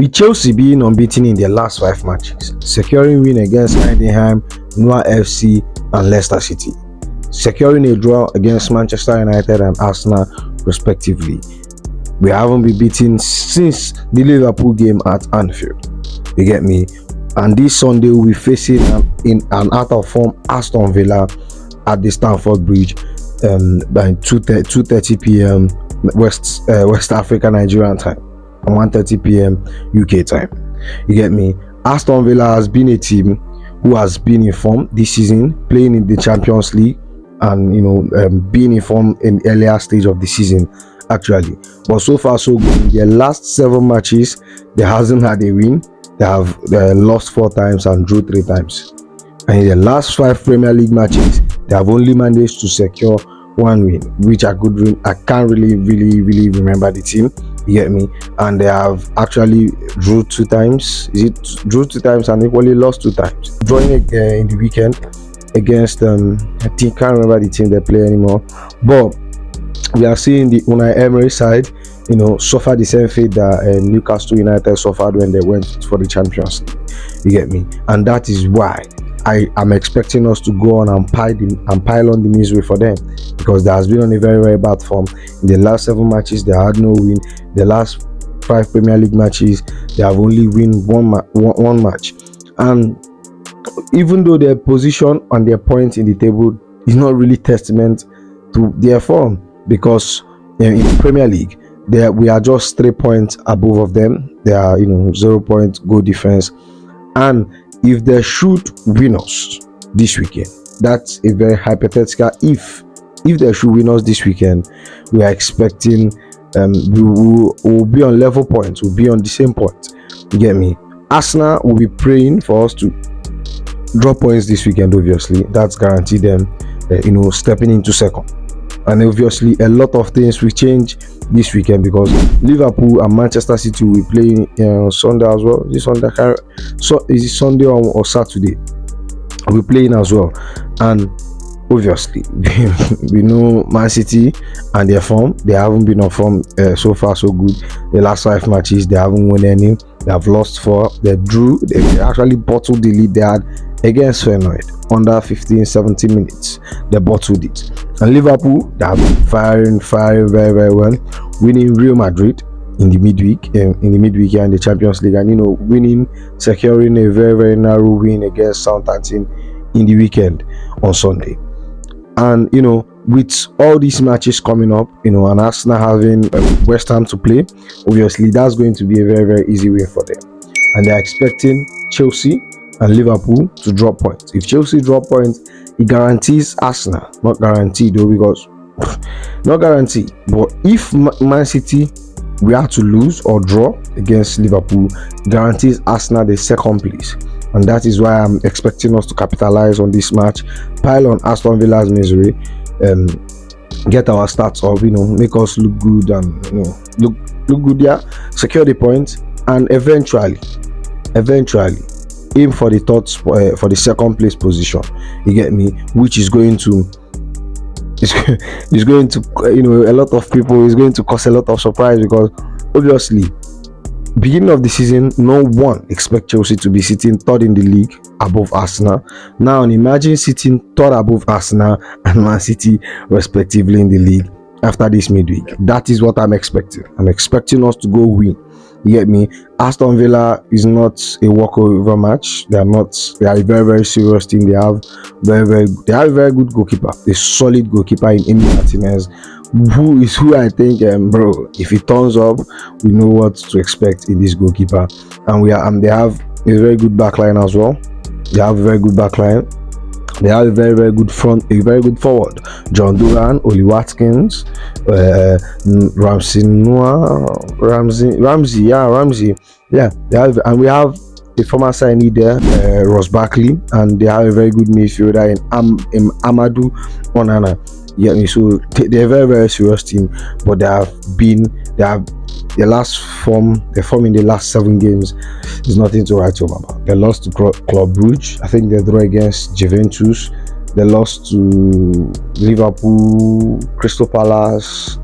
With Chelsea being unbeaten in their last 5 matches, securing win against Heidenheim, Noah FC and Leicester City, securing a draw against Manchester United and Arsenal respectively. We haven't been beaten since the Liverpool game at Anfield. You get me? And this Sunday we'll be facing an out of form Aston Villa at the Stamford Bridge by 2:30 p.m. West Africa Nigerian time and 1:30 p.m. UK time. You get me? Aston Villa has been a team who has been in form this season, playing in the Champions League and being in form in the earlier stage of the season actually. But so far so good. In their last 7 matches, they hasn't had a win. They have lost 4 times and drew 3 times. And in the last 5 Premier League matches, they have only managed to secure 1 win, which I can't really remember the team. You get me? And they have actually drew 2 times. Drew 2 times and equally lost 2 times. Drawing in the weekend against I think can't remember the team they play anymore. But we are seeing the Unai Emery side, suffer the same fate that Newcastle United suffered when they went for the Champions League. You get me? And that is why I am expecting us to go on and pile on the misery for them, because there has been on a very bad form. In the last 7 matches, they had no win. The last 5 Premier League matches, they have only win one match. And even though their position and their points in the table is not really testament to their form, because in the Premier League, we are just 3 points above of them. They are 0 point goal difference, and if they should win us this weekend, that's a very hypothetical if they should win us this weekend, we are expecting we will be on level points, we'll be on the same point. You get me? Arsenal will be praying for us to drop points this weekend. Obviously that's guaranteed them stepping into second. And obviously a lot of things will change this weekend, because Liverpool and Manchester City will be playing Sunday as well. Is it Sunday or Saturday? We're playing as well. And obviously we know Man City and their form. They haven't been on form so far so good. The last 5 matches, they haven't won any. They have lost 4. They drew. They actually bottled the lead they had against Feyenoord under 15-17 minutes. They bottled it. And Liverpool, they have been firing very well, winning Real Madrid in the midweek and the Champions League, and securing a very narrow win against Southampton in the weekend on Sunday. And with all these matches coming up, and Arsenal having West Ham to play, obviously that's going to be a very easy win for them. And they're expecting Chelsea and Liverpool to drop points. If Chelsea drop points, it guarantees Arsenal, not guaranteed though, because not guaranteed, but if Man City we have to lose or draw against Liverpool, guarantees Arsenal the 2nd place. And that is why I'm expecting us to capitalize on this match, pile on Aston Villa's misery, get our stats up, make us look good, and look good, yeah, secure the points, and eventually aim for the for the 2nd place position. You get me? Which is going to a lot of people is going to cause a lot of surprise, because obviously beginning of the season no one expect Chelsea to be sitting 3rd in the league above Arsenal. Now imagine sitting 3rd above Arsenal and Man City respectively in the league after this midweek. That is what I'm expecting. I'm expecting us to go win. You get me? Aston Villa is not a walkover match. They are a very serious team. They have a very good goalkeeper, a solid goalkeeper in Emi Martinez, who I think bro, if he turns up, we know what to expect in this goalkeeper. And they have a very good backline as well. They have a very good backline. They have a very good front, a very good forward. John Duran, Oli Watkins, Ramsey. Yeah, they have, and we have a former signee there, Ross Barkley, and they have a very good midfielder in Amadou Onana. Yeah, so they're a very serious team, but their form in the last 7 games is nothing to write home about. They lost to Club Brugge. I think they drew against Juventus. They lost to Liverpool, Crystal Palace.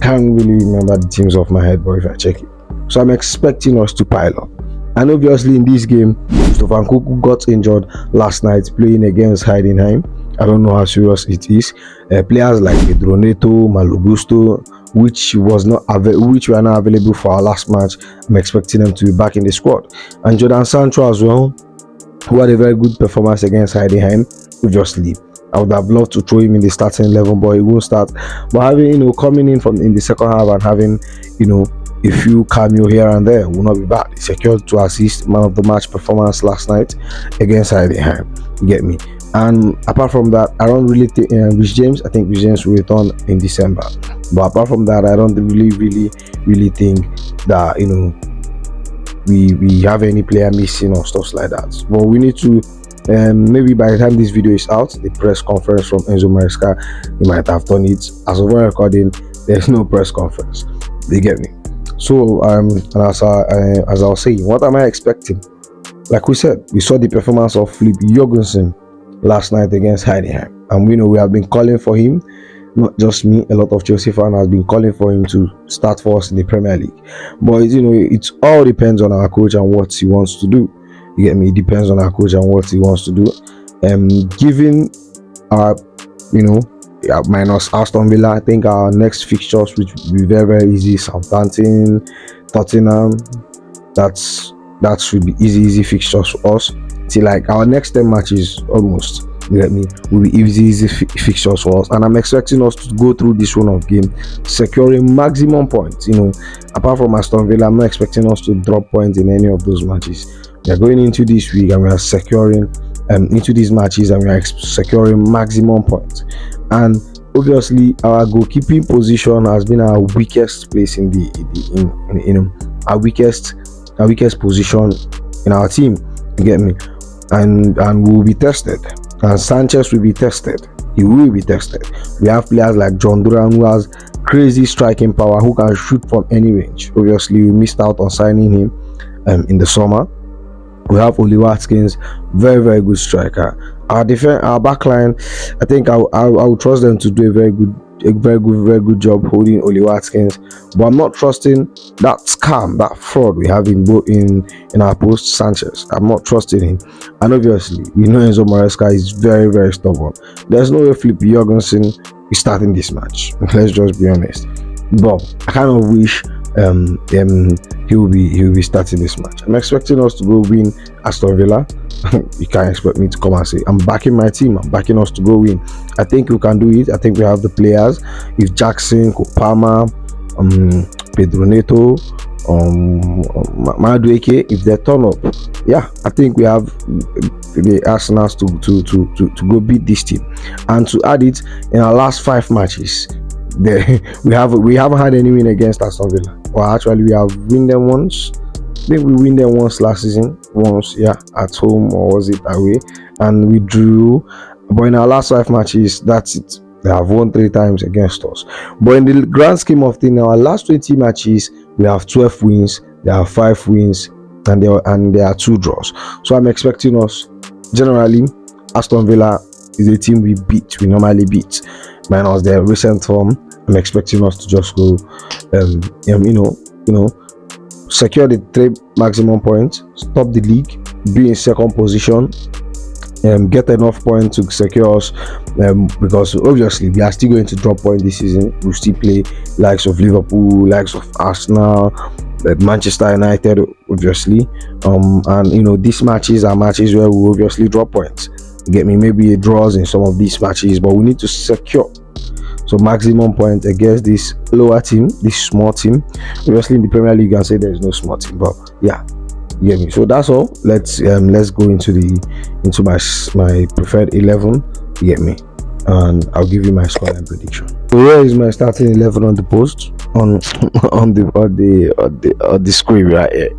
Can't really remember the teams off my head, but if I check it. So I'm expecting us to pile up. And obviously in this game, Stefan Kuku got injured last night playing against Heidenheim. I don't know how serious it is. Players like Pedro Neto, Malogusto, which were not available for our last match, I'm expecting them to be back in the squad. And Jordan Sancho as well, who had a very good performance against Heidenheim, obviously. I would have loved to throw him in the starting 11, but he won't start. But having, coming in in the second half and having, a few cameo here and there will not be bad. He secured 2 assists, man of the match performance last night against Heidenheim. You get me? And apart from that, I don't really think Rich James. I think Rich James will return in December. But apart from that, I don't really think that we have any player missing or stuff like that. But we need to. Maybe by the time this video is out, the press conference from Enzo Maresca, he might have done it. As of recording, there's no press conference. They get me. So as I was saying, what am I expecting? Like we said, we saw the performance of Philip Jorgensen last night against Heidenheim, and we have been calling for him. Not just me, a lot of Chelsea fans has been calling for him to start for us in the Premier League. But it all depends on our coach and what he wants to do. You get me? It depends on our coach and what he wants to do. Given our, minus Aston Villa, I think our next fixtures, which will be very, very easy, Southampton, Tottenham, that should be easy fixtures for us. See, like our next 10 matches almost, you get me, will be easy fixtures for us. And I'm expecting us to go through this run of game, securing maximum points. Apart from Aston Villa, I'm not expecting us to drop points in any of those matches. We are going into this week and we are securing into these matches and we are securing maximum points. And obviously our goalkeeping position has been our weakest place in our weakest position in our team. You get me? And we will be tested. And Sanchez will be tested. He will be tested. We have players like John Duran, who has crazy striking power, who can shoot from any range. Obviously we missed out on signing him in the summer. We have Oli Watkins, very, very good striker. Our backline, I think I will trust them to do a very good job holding Oli Watkins. But I'm not trusting that scam, that fraud we have in our post, Sanchez. I'm not trusting him. And obviously, we know Enzo Maresca is very, very stubborn. There's no way Philip Jorgensen is starting this match. Let's just be honest. But I kind of wish he will be starting this match. I'm expecting us to go win Aston Villa. You can't expect me to come and say I'm backing my team. I'm backing us to go win. I think we can do it. I think we have the players. If Jackson, Kopama, Pedro Neto, Madueke, if they turn up, yeah, I think we have the arsenals to go beat this team. And to add it, in our last 5 matches, we haven't had any win against Aston Villa. Well, actually, we have win them once. I think we win them once last season. Once, yeah, at home, or was it away? And we drew. But in our last 5 matches, that's it. They have won 3 times against us. But in the grand scheme of things, our last 20 matches, we have 12 wins. They have 5 wins, and there are 2 draws. So I'm expecting us. Generally, Aston Villa is a team we normally beat. Minus their recent form, I'm expecting us to just go, secure the 3 maximum points, stop the league, be in second position, get enough points to secure us, because obviously we are still going to drop points this season. We'll still play likes of Liverpool, likes of Arsenal, Manchester United, obviously, and these matches are matches where we obviously drop points. Get me? Maybe a draws in some of these matches, but we need to secure so maximum points against this lower team, this small team. Obviously in the Premier League you can say there is no small team, but yeah, you get me? So that's all. Let's go into my preferred 11. You get me? And I'll give you my scoreline prediction. So here is my starting 11 on the post on the screen right here.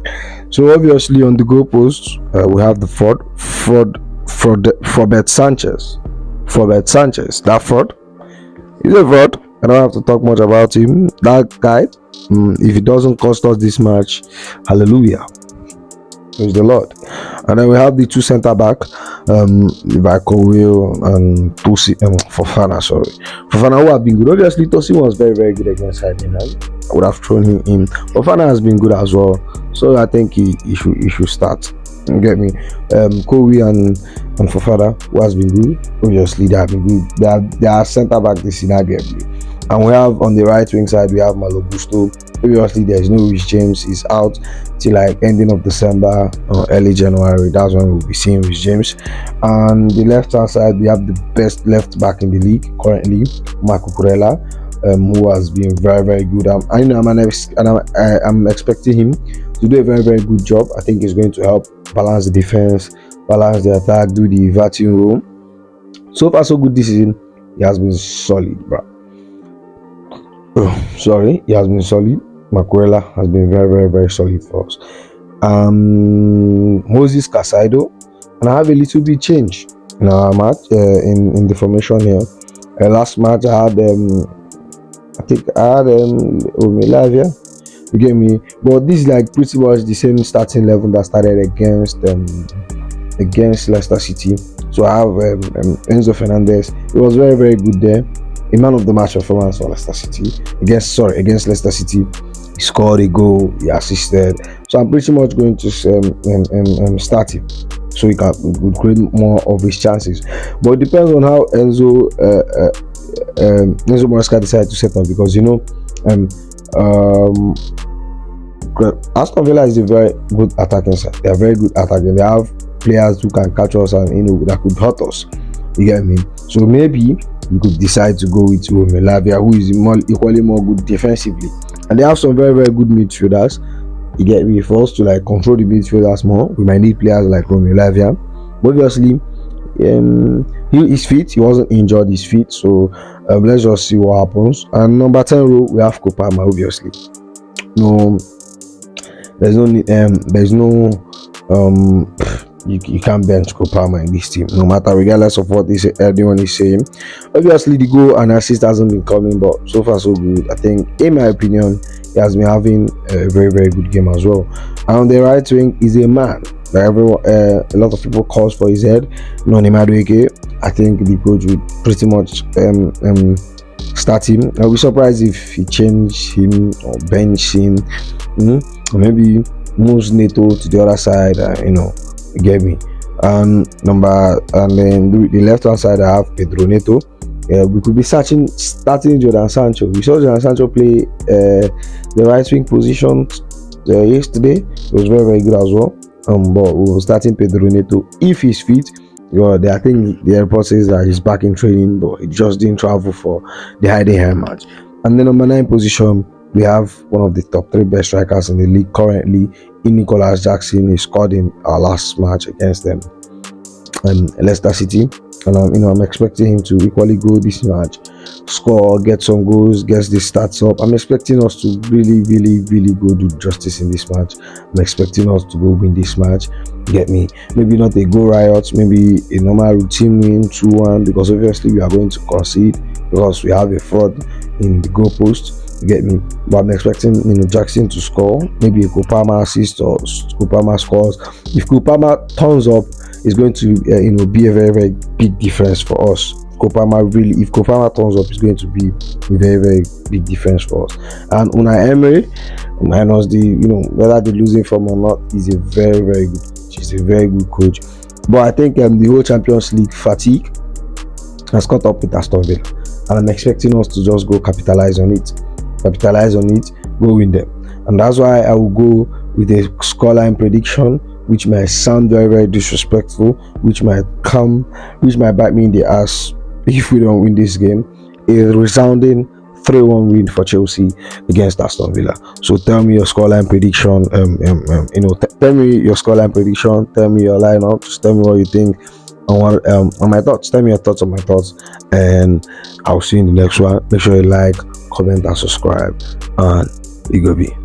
So obviously on the goal post, we have the Robert Sanchez. That fraud. He's a fraud. I don't have to talk much about him. That guy, if he doesn't cost us this match, hallelujah. Praise the Lord. And then we have the 2 centre back, Will and Fofana. Fofana, who have been good. Obviously, Tosin was very, very good against Heidenheim. would have thrown him in. But Fana has been good as well, so I think he should start. You get me? Kobe and Fofana, who has been good. Obviously, they have been good. They are centre back this season. Get me? And we have on the right wing side, we have Malo Gusto. Obviously, there is no Rich James. He's out till like ending of December or early January. That's when we'll be seeing Rich James. And the left hand side, we have the best left back in the league currently, Marco Kurela, who has been very, very good. I'm expecting him to do a very, very good job. I think he's going to help balance the defense, balance the attack, do the vacuum role. So far, so good this season. He has been solid, bro. He has been solid. Macuela has been very, very, very solid for us. Moses Casado, and I have a little bit change in our match in the formation here. Last match I had Omelavia. You get me? But this is like pretty much the same starting level that started against Leicester City. So I have Enzo Fernandez. It was very, very good there. A man of the match performance for Leicester City against Leicester City. He scored a goal, he assisted. So I'm pretty much going to start him so he can create more of his chances. But it depends on how Enzo Maresca decided to set up, because Aston Villa is a very good attacking side. They are very good attacking. They have players who can catch us and that could hurt us. You get me? So maybe you could decide to go with Melavia, who is equally more good defensively. And they have some very, very good midfielders. You get me? For us to like control the midfielders more, we might need players like Romeo Lavia. But obviously, he is fit. He wasn't injured. He's fit. So let's just see what happens. And number 10 row, we have Kopama. Obviously, you can't bench Kopama in this team, no matter, regardless of what anyone is saying. Obviously, the goal and assist hasn't been coming, but so far so good. I think, in my opinion, he has been having a very, very good game as well. And on the right wing is a man that a lot of people calls for his head, Noni Madueke. I think the coach would pretty much start him. I'll be surprised if he change him or bench him, or maybe moves Neto to the other side. You get me? And then the left hand side, I have Pedro Neto. We could be starting Jordan Sancho. We saw Jordan Sancho play the right wing position yesterday. It was very, very good as well. But we were starting Pedro Neto if he's fit. I think the report says that he's back in training, but he just didn't travel for the Heidenheim match. And then number 9 position, we have one of the top 3 best strikers in the league currently, in Nicholas Jackson. He scored in our last match against them, Leicester City. And I'm expecting him to equally go this match, score, get some goals, get the stats up. I'm expecting us to really, really, really go do justice in this match. I'm expecting us to go win this match. Get me? Maybe not a goal riot, maybe a normal routine win 2-1, because obviously we are going to concede because we have a fraud in the goalpost. You get me? But I'm expecting Jackson to score, maybe a Kopama assist or Kopama scores. If Kopama turns up, it's going to be a very, very big difference for us. If Kopama turns up, it's going to be a very, very big difference for us. And Unai Emery, minus whether they're losing from or not, is a very, very good coach. He's a very good coach. But I think the whole Champions League fatigue has caught up with Aston Villa, and I'm expecting us to just go capitalize on it, go win them. And that's why I will go with a scoreline prediction, which might sound very, very disrespectful, which might bite me in the ass if we don't win this game. A resounding 3-1 win for Chelsea against Aston Villa. So tell me your scoreline prediction. Tell me your scoreline prediction. Tell me your lineup. Just tell me what you think on my thoughts. Tell me your thoughts on my thoughts, and I'll see you in the next one. Make sure you like, comment, and subscribe, and you go be.